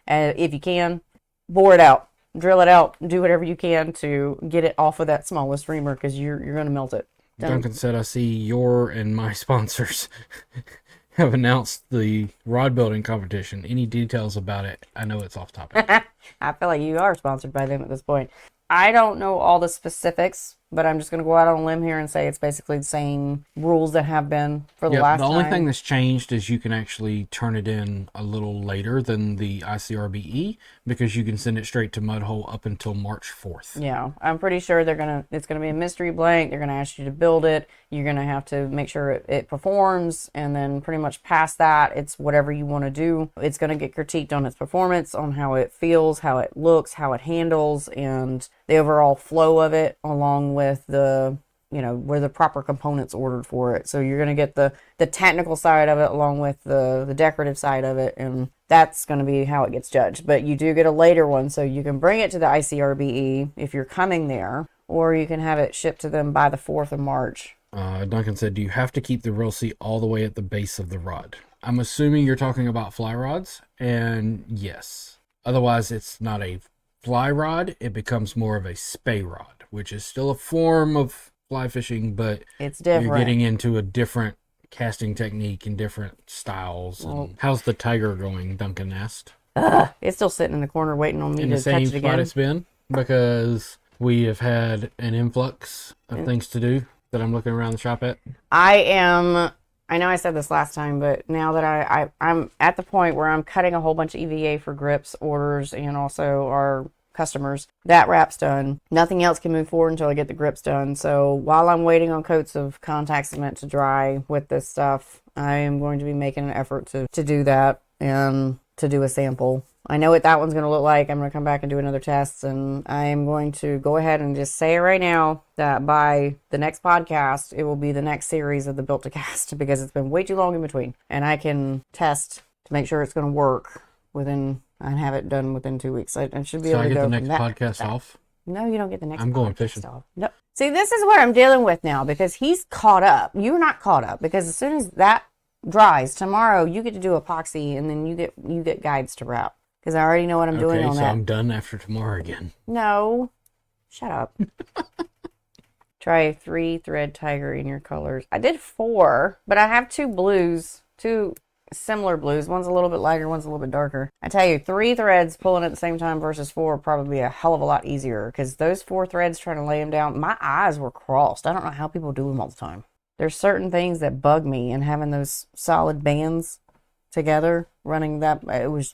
if you can, bore it out. Drill it out. Do whatever you can to get it off of that smallest reamer because you're going to melt it. Duncan said, I see your and my sponsors have announced the rod building competition. Any details about it? I know it's off topic. I feel like you are sponsored by them at this point. I don't know all the specifics, but I'm just going to go out on a limb here and say it's basically the same rules that have been for the last time. The only thing that's changed is you can actually turn it in a little later than the ICRBE because you can send it straight to Mudhole up until March 4th. Yeah, I'm pretty sure it's going to be a mystery blank. They're going to ask you to build it. You're going to have to make sure it performs, and then pretty much past that, it's whatever you want to do. It's going to get critiqued on its performance, on how it feels, how it looks, how it handles, and the overall flow of it, along with the, where the proper components ordered for it. So you're going to get the technical side of it along with the decorative side of it, and that's going to be how it gets judged. But you do get a later one, so you can bring it to the ICRBE if you're coming there, or you can have it shipped to them by the 4th of March. Duncan said, do you have to keep the roll seat all the way at the base of the rod? I'm assuming you're talking about fly rods, and yes. Otherwise, it's not a fly rod, it becomes more of a spay rod. which is still a form of fly fishing, but It's different. you're getting into a different casting technique and different styles. And how's the tiger going, Duncan asked? It's still sitting in the corner waiting on me In to the same touch it spot again. it's been, because we have had an influx of things to do that I'm looking around the shop at. I know I said this last time, but now that I'm at the point where I'm cutting a whole bunch of EVA for grips orders and also our customers, that wrap's done. Nothing else can move forward until I get the grips done. So while I'm waiting on coats of contact cement to dry with this stuff, I am going to be making an effort to do that and to do a sample. I know what that one's going to look like. I'm going to come back and do another test, and I am going to go ahead and just say right now that by the next podcast, it will be the next series of the Built to Cast, because it's been way too long in between, and I can test to make sure it's going to work and have it done within 2 weeks. I should be able to go. So I get the next podcast off? No, you don't get the next. I'm going fishing. Off. No. See, this is what I'm dealing with now, because he's caught up. You're not caught up, because as soon as that dries tomorrow, you get to do epoxy, and then you get guides to wrap. Because I already know what I'm doing on so that. I'm done after tomorrow again. No. Shut up. Try a 3-thread tiger in your colors. I did 4, but I have 2 blues. 2 similar blues. One's a little bit lighter, one's a little bit darker. I tell you, 3 threads pulling at the same time versus 4 would probably be a hell of a lot easier. Because those 4 threads trying to lay them down, my eyes were crossed. I don't know how people do them all the time. There's certain things that bug me, and having those solid bands together, running that, it was,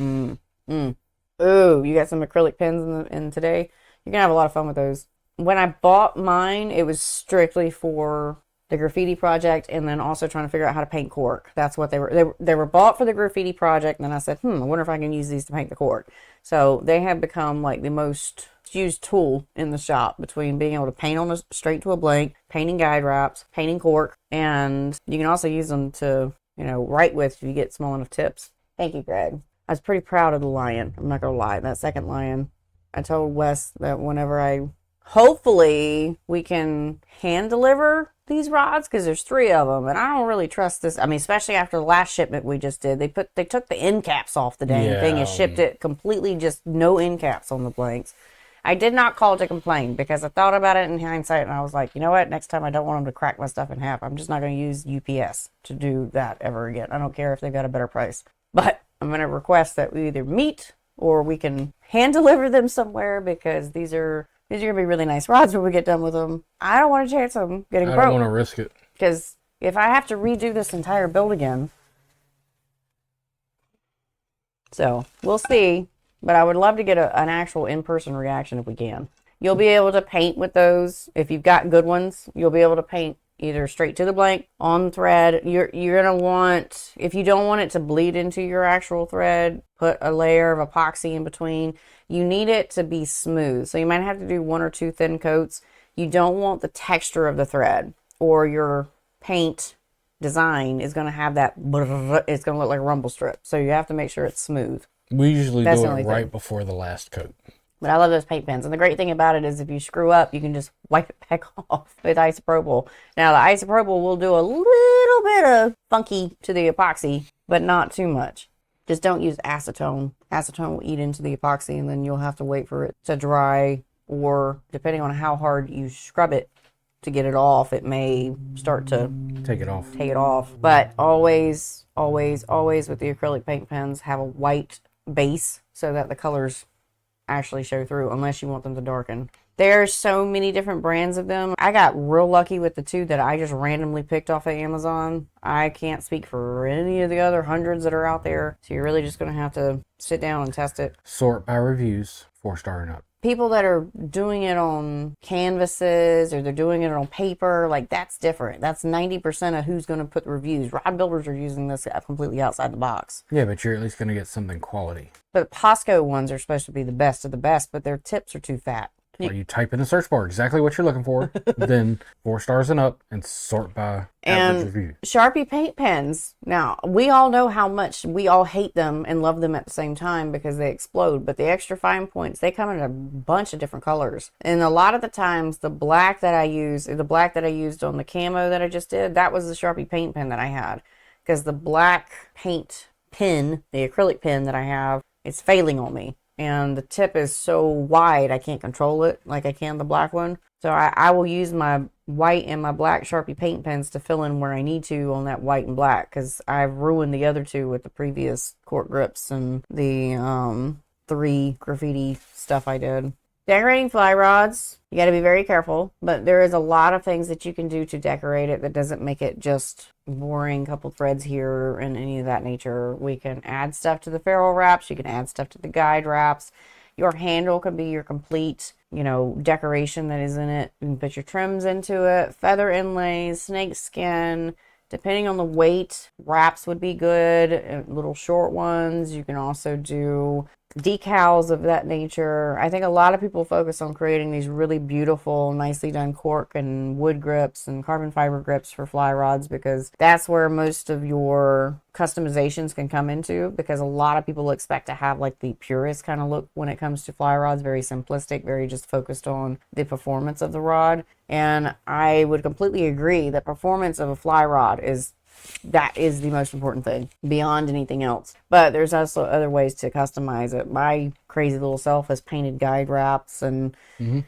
Ooh, you got some acrylic pens in today. You're gonna have a lot of fun with those. When I bought mine, it was strictly for the graffiti project, and then also trying to figure out how to paint cork. That's what they were. They were bought for the graffiti project, and then I said, I wonder if I can use these to paint the cork. So they have become like the most used tool in the shop, between being able to paint on straight to a blank, painting guide wraps, painting cork, and you can also use them to, write with if you get small enough tips. Thank you, Greg. I was pretty proud of the lion. I'm not gonna lie. That second lion, I told Wes that hopefully we can hand deliver these rods, because there's 3 of them, and I don't really trust this. I mean, especially after the last shipment we just did, they took the end caps off the dang thing and shipped it completely, just no end caps on the blanks. I did not call to complain, because I thought about it in hindsight, and I was like, you know what? Next time I don't want them to crack my stuff in half. I'm just not going to use UPS to do that ever again. I don't care if they've got a better price, but I'm going to request that we either meet or we can hand deliver them somewhere, because these are going to be really nice rods when we get done with them. I don't want a chance of them getting broke. I don't want to risk it. Because if I have to redo this entire build again. So, we'll see. But I would love to get an actual in-person reaction if we can. You'll be able to paint with those. If you've got good ones, you'll be able to paint either straight to the blank, on thread. You're going to want, if you don't want it to bleed into your actual thread, put a layer of epoxy in between. You need it to be smooth. So you might have to do 1 or 2 thin coats. You don't want the texture of the thread, or your paint design is going to have that, it's going to look like a rumble strip. So you have to make sure it's smooth. We usually do it right before the last coat. But I love those paint pens. And the great thing about it is if you screw up, you can just wipe it back off with isopropyl. Now, the isopropyl will do a little bit of funky to the epoxy, but not too much. Just don't use acetone. Acetone will eat into the epoxy, and then you'll have to wait for it to dry, or depending on how hard you scrub it to get it off, it may start to take it off. But always, always, always with the acrylic paint pens, have a white base so that the colors actually show through, unless you want them to darken. There's so many different brands of them. I got real lucky with the 2 that I just randomly picked off of Amazon. I can't speak for any of the other hundreds that are out there, so you're really just going to have to sit down and test it. Sort by reviews, 4-star and up. People that are doing it on canvases, or they're doing it on paper, like, that's different. That's 90% of who's going to put the reviews. Rod builders are using this completely outside the box. Yeah, but you're at least going to get something quality. But Posco ones are supposed to be the best of the best, but their tips are too fat. Or you type in the search bar exactly what you're looking for, then 4 stars and up, and sort by average review. Sharpie paint pens. Now, we all know how much we all hate them and love them at the same time because they explode. But the extra fine points, they come in a bunch of different colors. And a lot of the times, the black that I used on the camo that I just did, that was the Sharpie paint pen that I had. Because the black paint pen, the acrylic pen that I have, it's failing on me. and the tip is so wide I can't control it like I can the black one. So I will use my white and my black Sharpie paint pens to fill in where I need to on that white and black, because I've ruined the other two with the previous cork grips and the 3 graffiti stuff I did. Decorating fly rods, you got to be very careful, but there is a lot of things that you can do to decorate it that doesn't make it just boring couple threads here and any of that nature. We can add stuff to the ferrule wraps, you can add stuff to the guide wraps. Your handle can be your complete, decoration that is in it. You can put your trims into it, feather inlays, snake skin. Depending on the weight, wraps would be good, little short ones. You can also do decals of that nature. I think a lot of people focus on creating these really beautiful, nicely done cork and wood grips and carbon fiber grips for fly rods, because that's where most of your customizations can come into, because a lot of people expect to have like the purist kind of look when it comes to fly rods, very simplistic, very just focused on the performance of the rod. And I would completely agree that performance of a fly rod is the most important thing beyond anything else. But there's also other ways to customize it. My crazy little self has painted guide wraps, and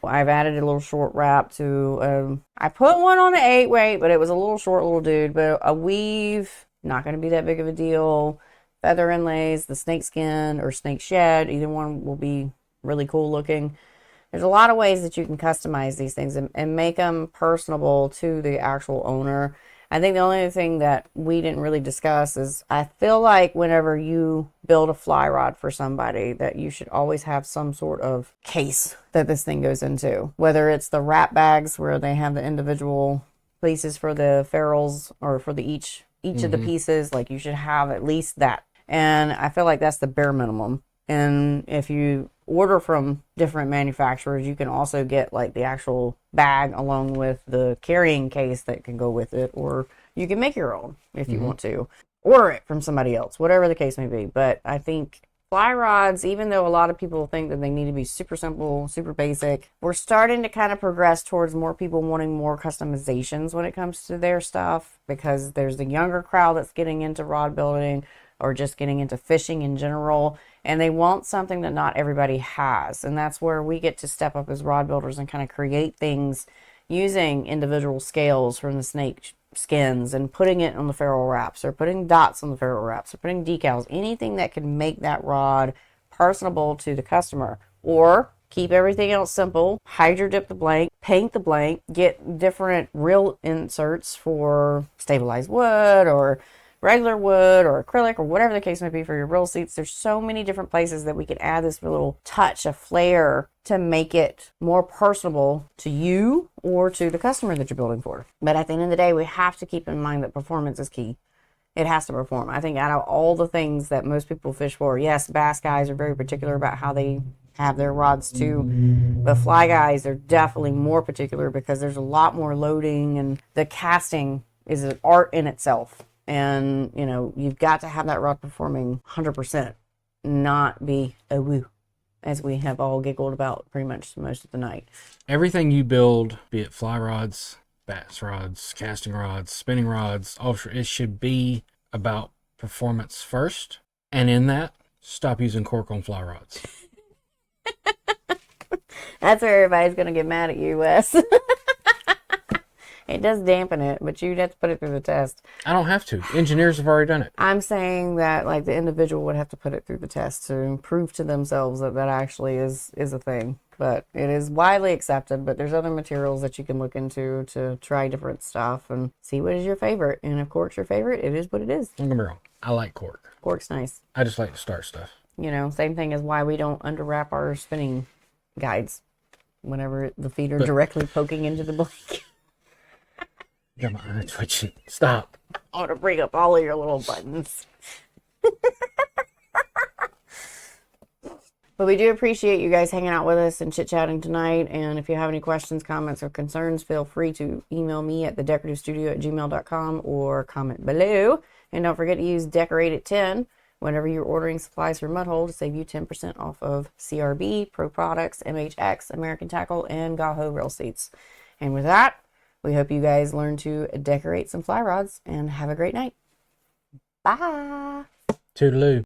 I've added a little short wrap to I put one on an 8 weight, but it was a little short little dude. But a weave, not going to be that big of a deal. Feather inlays, the snake skin or snake shed, either one will be really cool looking. There's a lot of ways that you can customize these things and make them personable to the actual owner. I think the only thing that we didn't really discuss is I feel like whenever you build a fly rod for somebody, that you should always have some sort of case that this thing goes into. Whether it's the wrap bags where they have the individual pieces for the ferrules or for the each of the pieces, like you should have at least that. And I feel like that's the bare minimum. And if you order from different manufacturers, you can also get like the actual bag along with the carrying case that can go with it, or you can make your own if you want to, order it from somebody else, whatever the case may be. But I think fly rods, even though a lot of people think that they need to be super simple, super basic, we're starting to kind of progress towards more people wanting more customizations when it comes to their stuff, because there's the younger crowd that's getting into rod building or just getting into fishing in general, and they want something that not everybody has. And that's where we get to step up as rod builders and kind of create things using individual scales from the snake skins and putting it on the ferrule wraps, or putting dots on the ferrule wraps, or putting decals, anything that can make that rod personable to the customer. Or keep everything else simple, hydro dip the blank, paint the blank, get different real inserts for stabilized wood or regular wood or acrylic or whatever the case may be for your roll seats. There's so many different places that we could add this little touch, a flair, to make it more personable to you or to the customer that you're building for. But at the end of the day, we have to keep in mind that performance is key. It has to perform. I think out of all the things that most people fish for, yes, bass guys are very particular about how they have their rods too, but fly guys are definitely more particular because there's a lot more loading, and the casting is an art in itself. And, you've got to have that rod performing 100%, not be a woo, as we have all giggled about pretty much most of the night. Everything you build, be it fly rods, bass rods, casting rods, spinning rods, offshore, it should be about performance first. And in that, stop using cork on fly rods. That's where everybody's going to get mad at you, Wes. It does dampen it, but you'd have to put it through the test. I don't have to. Engineers have already done it. I'm saying that like the individual would have to put it through the test to prove to themselves that that actually is a thing. But it is widely accepted, but there's other materials that you can look into to try different stuff and see what is your favorite. And if cork's your favorite, it is what it is. Don't get me wrong. I like cork. Cork's nice. I just like to start stuff. Same thing as why we don't underwrap our spinning guides whenever the feet are directly poking into the blanket. Got my eye twitching. Stop. I want to bring up all of your little buttons. But we do appreciate you guys hanging out with us and chit-chatting tonight. And if you have any questions, comments, or concerns, feel free to email me at thedecorativestudio@gmail.com or comment below. And don't forget to use Decorative10 whenever you're ordering supplies for Mudhole to save you 10% off of CRB, Pro Products, MHX, American Tackle, and Gaho rail seats. And with that, we hope you guys learn to decorate some fly rods and have a great night. Bye. Toodaloo.